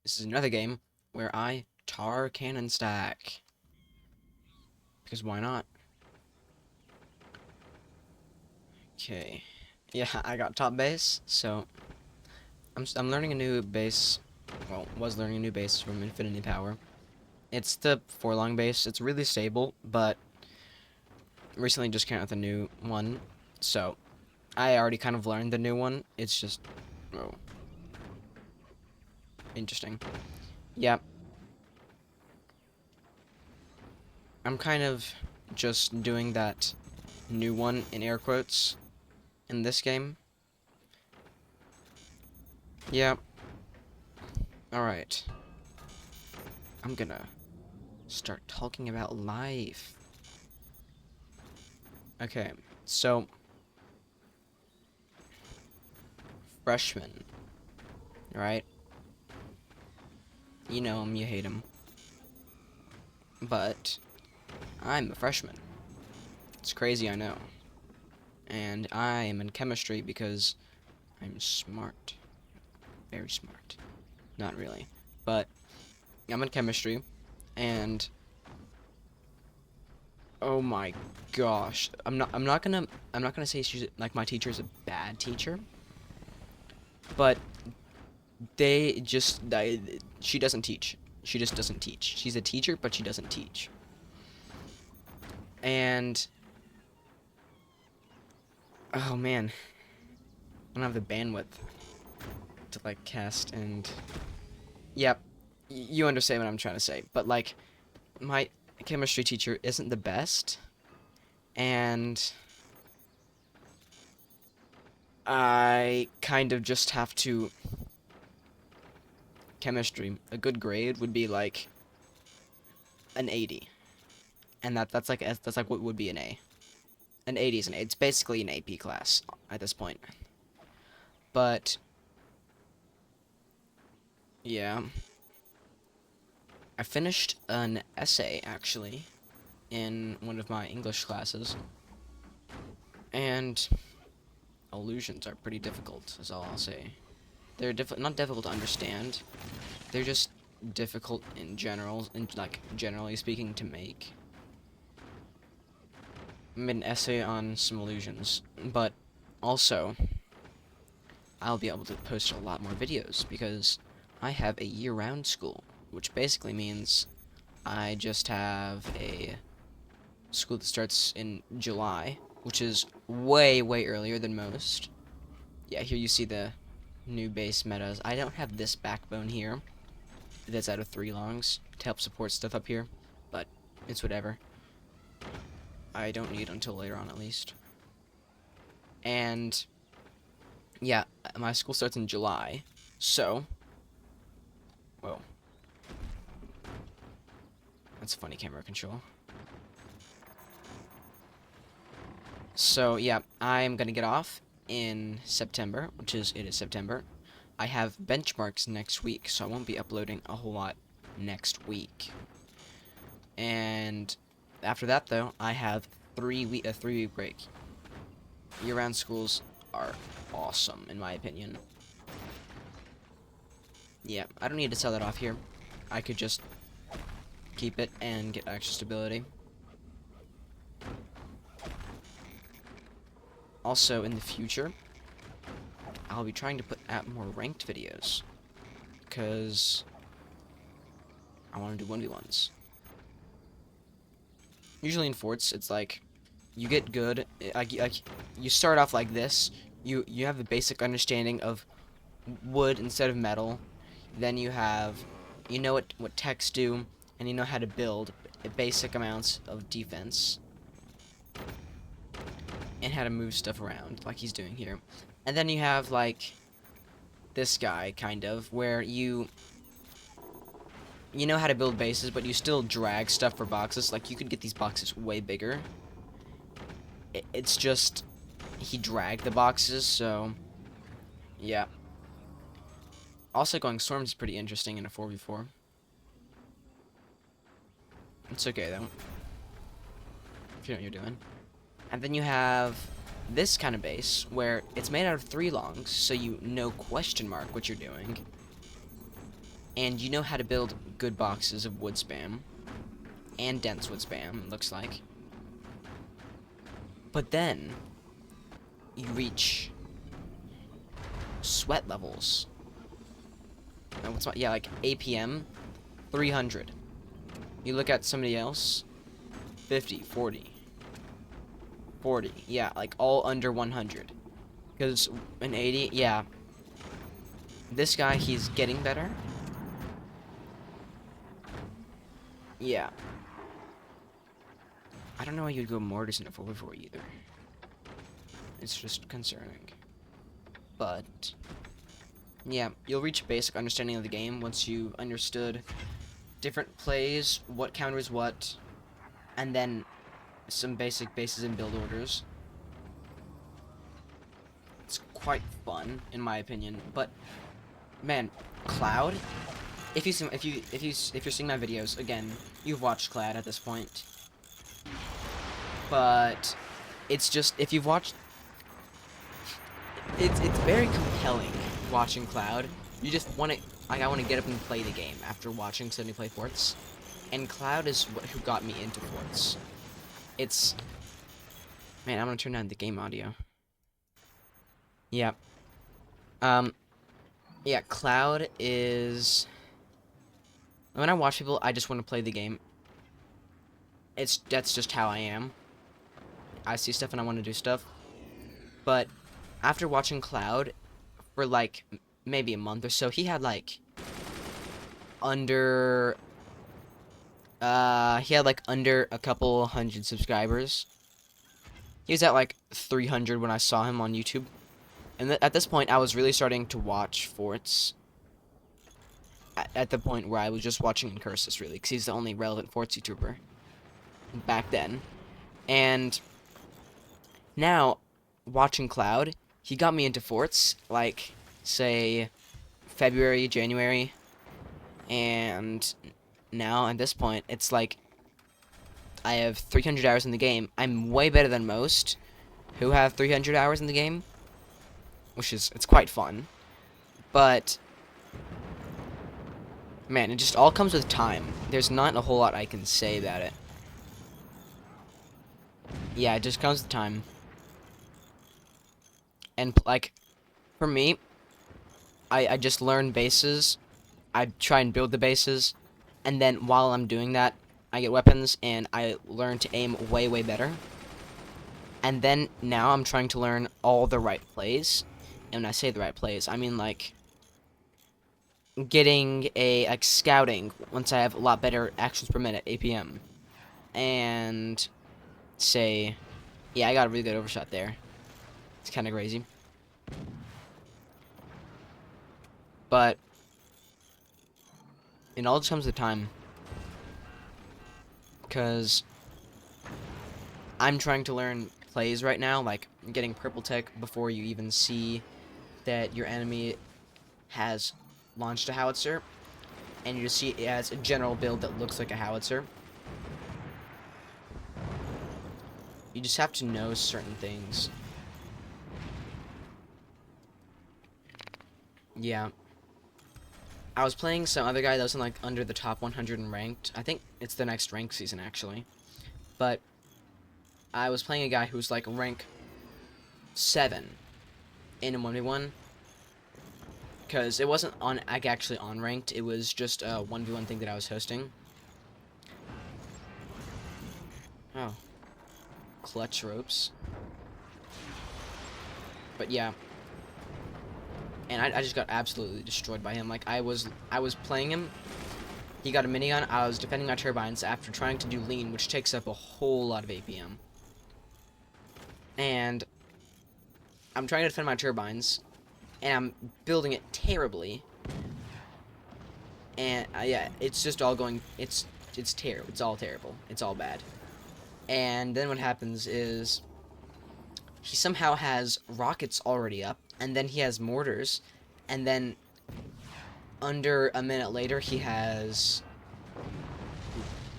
This is another game where I tar cannon stack. Because why not? Okay. Yeah, I got top base, so I'm learning a new base. Well, was learning a new base from Infinity Power. It's the 4-long base. It's really stable, but recently just came out with a new one. So I already kind of learned the new one. It's just, oh, interesting. Yeah, I'm kind of just doing that new one in air quotes in this game. Yeah, alright. I'm gonna start talking about life. Okay, so, freshman, right? You know him, you hate him. But, I'm a freshman. It's crazy, I know. And I am in chemistry because I'm smart. Very smart. Not really. But, I'm in chemistry, and oh my gosh. I'm not gonna say she's like my teacher's a bad teacher, but she doesn't teach. She just doesn't teach. She's a teacher, but she doesn't teach. And oh man, I don't have the bandwidth to like cast and yep, you understand what I'm trying to say. But like my chemistry teacher isn't the best, and I kind of just have to chemistry. A good grade would be like an 80, and that's like what would be an A. An 80 is an A. It's basically an AP class at this point. But yeah, I finished an essay actually in one of my English classes, and illusions are pretty difficult. Is all I'll say. They're not difficult to understand. They're just difficult in general, like generally speaking, to make. I made an essay on some illusions, but also I'll be able to post a lot more videos because I have a year-round school, which basically means I just have a school that starts in July, which is way, way earlier than most. Yeah, here you see the new base metas. I don't have this backbone here that's out of 3 longs to help support stuff up here, but it's whatever. I don't need until later on at least. And yeah, my school starts in July, so whoa, that's a funny camera control. So yeah, I'm gonna get off in September, it is September. I have benchmarks next week, so I won't be uploading a whole lot next week. And after that, though, I have a 3-week break. Year-round schools are awesome, in my opinion. Yeah, I don't need to sell that off here. I could just keep it and get extra stability. Also, in the future, I'll be trying to put out more ranked videos, because I want to do 1v1s. Usually in forts, it's like, you get good, like you start off like this, you have the basic understanding of wood instead of metal, then you know what techs do, and you know how to build basic amounts of defense, and how to move stuff around, like he's doing here. And then you have, like, this guy, kind of, where you know how to build bases, but you still drag stuff for boxes. Like, you could get these boxes way bigger. It's just, he dragged the boxes, so, yeah. Also, going storms is pretty interesting in a 4v4. It's okay, though, if you know what you're doing. And then you have this kind of base, where it's made out of 3 longs, so you know question mark what you're doing. and you know how to build good boxes of wood spam and dense wood spam, it looks like. But then you reach sweat levels. Yeah, like APM 300. You look at somebody else, 50, 40, 40. Yeah, like all under 100. Because an 80, yeah. This guy, he's getting better. Yeah. I don't know why you'd go mortars in a 4v4 either. It's just concerning. But yeah, you'll reach a basic understanding of the game once you've understood different plays, what counters what, and then some basic bases and build orders. It's quite fun, in my opinion. But man, Cloud. If you're seeing my videos again, you've watched Cloud at this point. But it's just if you've watched, it's very compelling watching Cloud. You just want to, like, I want to get up and play the game after watching somebody play Forts, and Cloud is who got me into Forts. It's, man, I'm gonna turn down the game audio. Yeah. Yeah, Cloud is, when I watch people, I just want to play the game. That's just how I am. I see stuff and I want to do stuff. But after watching Cloud for like maybe a month or so, he had like under under a couple hundred subscribers. He was at like 300 when I saw him on YouTube. And at this point, I was really starting to watch Forts. At the point where I was just watching Incursus, really, because he's the only relevant Forts YouTuber back then. And now, watching Cloud, he got me into Forts, like, say, February, January, and now, at this point, it's like, I have 300 hours in the game. I'm way better than most who have 300 hours in the game, which is, it's quite fun, but man, it just all comes with time. There's not a whole lot I can say about it. Yeah, it just comes with time. And, like, for me, I just learn bases. I try and build the bases. And then while I'm doing that, I get weapons, and I learn to aim way, way better. And then, now I'm trying to learn all the right plays. And when I say the right plays, I mean, like, getting like, scouting once I have a lot better actions per minute, APM. And, say, yeah, I got a really good overshot there. It's kind of crazy. But it all just comes with time. Because I'm trying to learn plays right now, like getting purple tech before you even see that your enemy has launched a howitzer. And you just see it as a general build that looks like a howitzer. You just have to know certain things. Yeah. I was playing some other guy that was in, like, under the top 100 in ranked. I think it's the next rank season, actually. But I was playing a guy who was, like, rank 7 in a 1v1. Because it wasn't on, like, actually on ranked. It was just a 1v1 thing that I was hosting. Oh. Clutch ropes. But yeah. And I just got absolutely destroyed by him. Like, I was playing him. He got a minigun. I was defending my turbines after trying to do lean, which takes up a whole lot of APM. And I'm trying to defend my turbines, and I'm building it terribly. And yeah, it's just all going. It's terrible. It's all terrible. It's all bad. And then what happens is he somehow has rockets already up, and then he has mortars, and then under a minute later he has,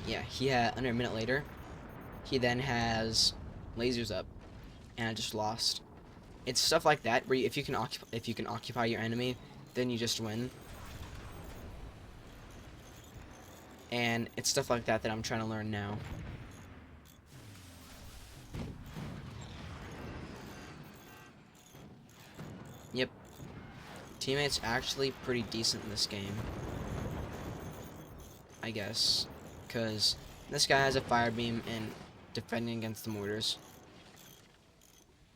under a minute later he then has lasers up, and I just lost. It's stuff like that where if you can occupy your enemy, then you just win. And it's stuff like that that I'm trying to learn now. Yep. Teammates actually pretty decent in this game, I guess. Because this guy has a fire beam and defending against the mortars.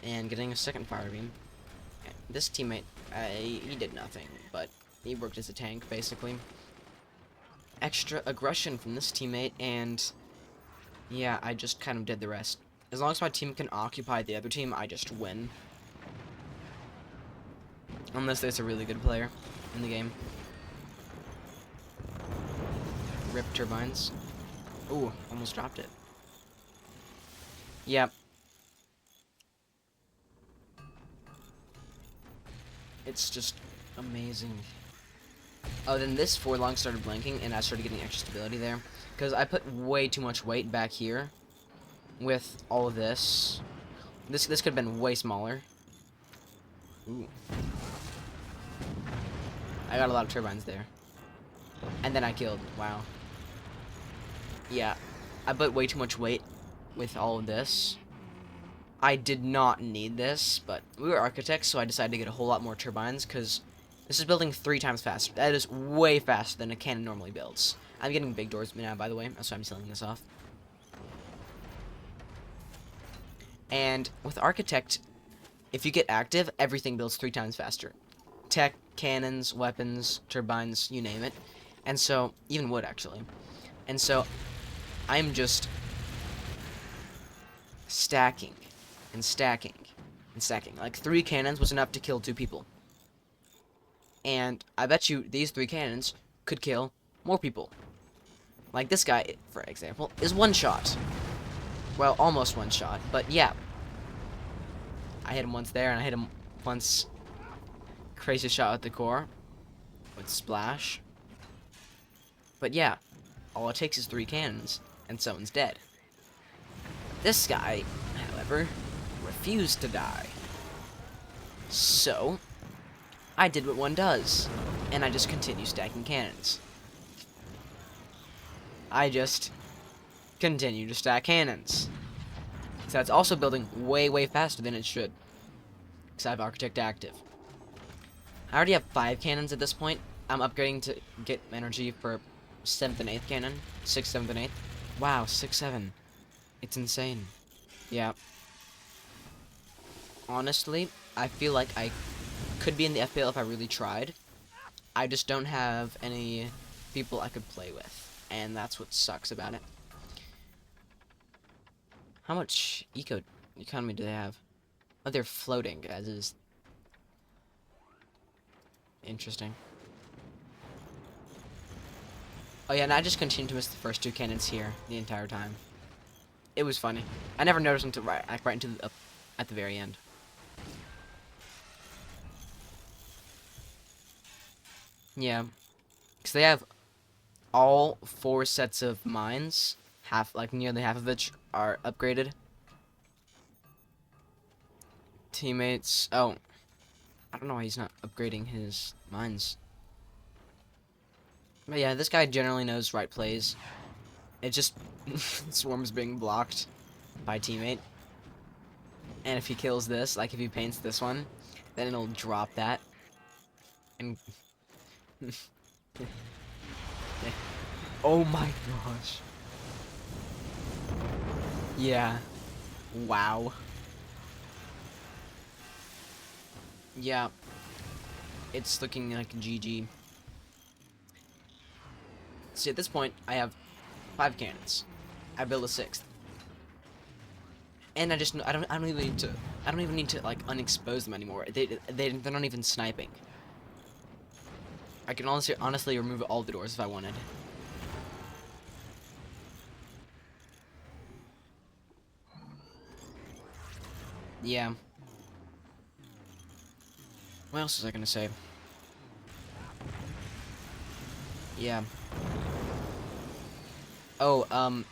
And getting a second fire beam. This teammate, he did nothing, but he worked as a tank, basically. Extra aggression from this teammate, and yeah, I just kind of did the rest. As long as my team can occupy the other team, I just win. Unless there's a really good player in the game. Rip turbines. Ooh, almost dropped it. Yep. It's just amazing. Oh, then this forlong started blinking, and I started getting extra stability there. Because I put way too much weight back here with all of this. This could have been way smaller. Ooh. I got a lot of turbines there. And then I killed. Wow. Yeah. I put way too much weight with all of this. I did not need this, but we were architects, so I decided to get a whole lot more turbines, because this is building 3 times faster. That is way faster than a cannon normally builds. I'm getting big doors now, by the way. That's why I'm selling this off. And with architect, if you get active, everything builds 3 times faster. Tech, cannons, weapons, turbines, you name it. And so, even wood, actually. And so, I'm just stacking and stacking and stacking. Like, 3 cannons was enough to kill 2 people. And I bet you these 3 cannons could kill more people. Like this guy, for example, is 1 shot. Well, almost 1 shot, but yeah. I hit him once there, and I hit him once. Crazy shot at the core with splash. But yeah, all it takes is 3 cannons, and someone's dead. This guy, however, refused to die. So, I did what one does, and I just continue stacking cannons. I just continue to stack cannons. So it's also building way, way faster than it should, because I have Architect active. I already have 5 cannons at this point. I'm upgrading to get energy for 7th and 8th cannon. 6th, 7th, and 8th. Wow, 6, 7. It's insane. Yeah. Honestly, I feel like I could be in the FPL if I really tried. I just don't have any people I could play with, and that's what sucks about it. How much economy do they have? Oh, they're floating, as is interesting. Oh yeah, and I just continued to miss the first 2 cannons here the entire time. It was funny. I never noticed until right into the, at the very end. Yeah, because they have all 4 sets of mines, nearly half of which are upgraded. Teammates, oh, I don't know why he's not upgrading his mines. But yeah, this guy generally knows right plays. It just Swarm's being blocked by teammate. And if he kills this, like if he paints this one, then it'll drop that. And oh my gosh. Yeah. Wow. Yeah. It's looking like GG. See, at this point, I have 5 cannons. I build a 6th. And I don't even need to like unexpose them anymore. They're not even sniping. I can honestly remove all the doors if I wanted. Yeah. What else was I gonna say? Yeah. Oh,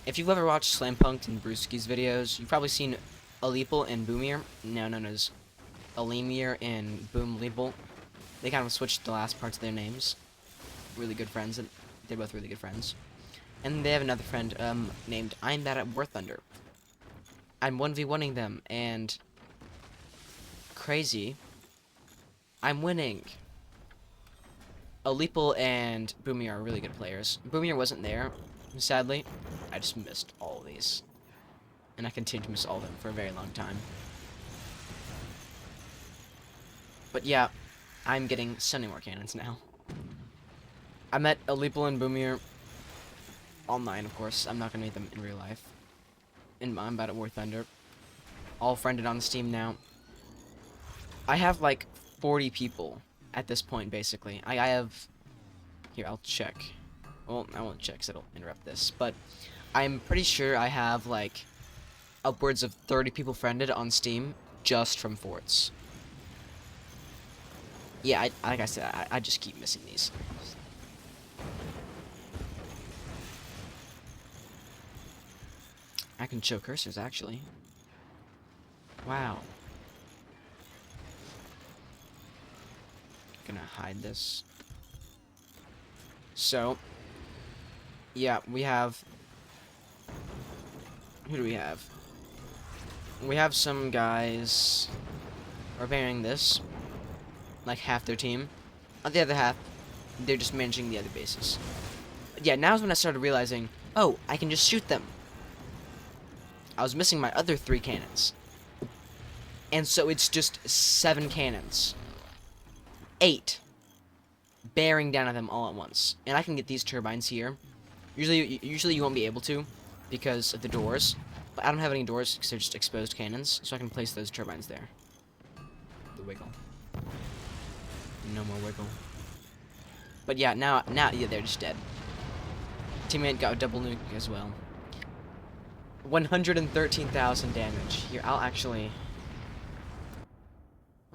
if you've ever watched Slampunk and Brewski's videos, you've probably seen Aleepel and Boomir, now known as Alemir and Boom Leepel. They kind of switched the last parts of their names. Really good friends They're both really good friends. And they have another friend named I'm Bad at War Thunder. I'm 1v1ing them, and crazy, I'm winning. Aleeple and Boomier are really good players. Boomier wasn't there, sadly. I just missed all of these. And I continue to miss all of them for a very long time. But yeah, I'm getting so many more cannons now. I met Aleeple and Boomier online, of course. I'm not gonna meet them in real life. And I'm Bad at War Thunder. All friended on Steam now. I have like 40 people at this point, basically. I have... Here, I'll check. Well, I won't check because it'll interrupt this. But I'm pretty sure I have like upwards of 30 people friended on Steam just from forts. Yeah, like I said, I just keep missing these. I can show cursors, actually. Wow. Gonna hide this. So, yeah, we have... Who do we have? We have some guys repairing this. Like half their team. On the other half, they're just managing the other bases. But yeah, now's when I started realizing, oh, I can just shoot them. I was missing my other 3 cannons. And so it's just 7 cannons. 8. Bearing down at them all at once. And I can get these turbines here. Usually you won't be able to because of the doors. But I don't have any doors because they're just exposed cannons. So I can place those turbines there. The wiggle. No more wiggle. But yeah, now yeah, they're just dead. Teammate got a double nuke as well. 113,000 damage. Here, I'll actually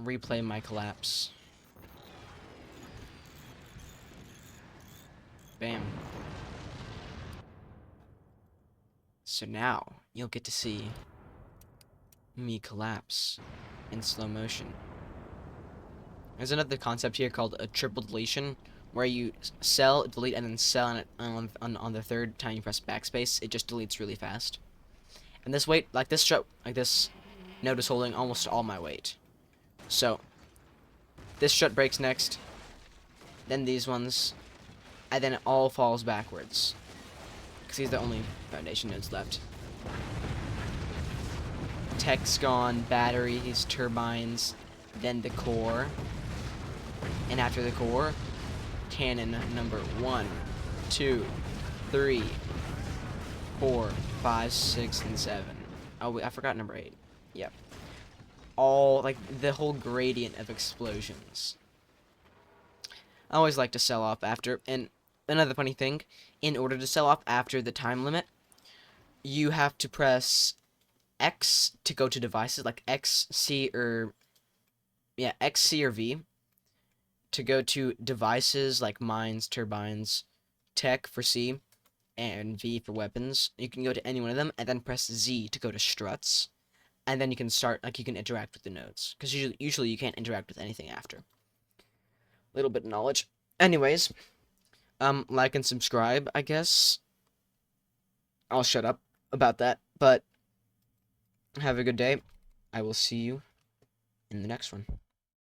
replay my collapse. Bam. So now, you'll get to see me collapse in slow motion. There's another concept here called a triple deletion, where you sell, delete, and then sell on the third time you press backspace. It just deletes really fast. And this weight, like this node is holding almost all my weight. So, this strut breaks next, then these ones, and then it all falls backwards. Because these are the only foundation nodes left. Tech's gone, batteries, turbines, then the core. And after the core, cannon number 1, 2, 3, 4, 5, 6, and 7. Oh, I forgot number 8. Yep. All, like, the whole gradient of explosions. I always like to sell off after, and another funny thing, in order to sell off after the time limit, you have to press X to go to devices, like X, C, or, yeah, X, C, or V, to go to devices like mines, turbines, tech for C, and V for weapons. You can go to any one of them, and then press Z to go to struts, and then you can start, like, you can interact with the nodes, because usually you can't interact with anything after. Little bit of knowledge. Anyways, like and subscribe, I guess. I'll shut up about that, but have a good day. I will see you in the next one.